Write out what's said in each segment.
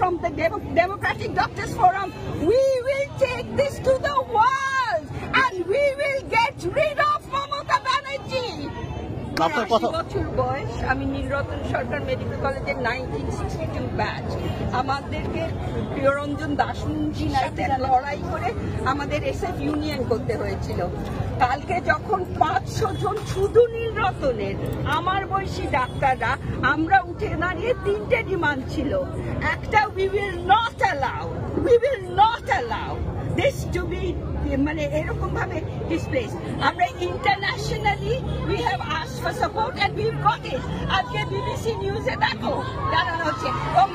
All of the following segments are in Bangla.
from the Democratic Doctors Forum, we will take this to the world and we will get rid of Mamata Banerjee. আমার 80 বছর বয়স, আমি নীলরতন সরকার মেডিকেল কলেজের 1962 ব্যাচ। আমাদেরকে প্রিয়রঞ্জন দাশমুন্সির সাথে লড়াই করে আমাদের এসএফ ইউনিয়ন করতে হয়েছিল। কালকে যখন 500 জন শুধু নীলরতনের আমার বয়সী ডাক্তাররা আমরা উঠে দাঁড়িয়ে 3টে ডিমান্ড ছিল। একটা, we will not allow this to be মানে এরকম ভাবে ডিসপ্লেস। আমরা internationally we have asked for support and we've got it। আজকে বিবিসি নিউজে দেখো জানানো হচ্ছে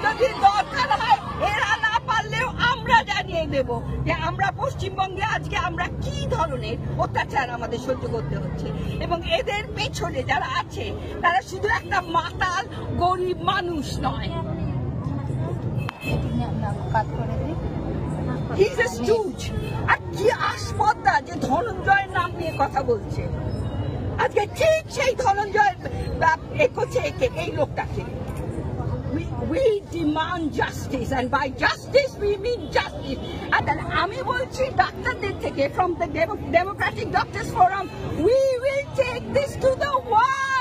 যদি দরকার হয় এরা না পারলেও আমরা জানিয়ে দেব যে আমরা পশ্চিমবঙ্গে আজকে আমরা কি ধরনের অত্যাচার আমাদের সহ্য করতে হচ্ছে, এবং এদের পেছনে যারা আছে তারা শুধু একটা মাতাল গরিব মানুষ নয়। He's a stooge। আর কি আসপদ্দা যে ধনঞ্জয়ের নাম নিয়ে কথা বলছে। আজকে ঠিক সেই ধনঞ্জয় করছে এই লোকটাকে। We demand justice, and by justice we mean justice। আর আমি বলছি ডাক্তারদের থেকে, from the Democratic Doctors Forum, we will take this to the world।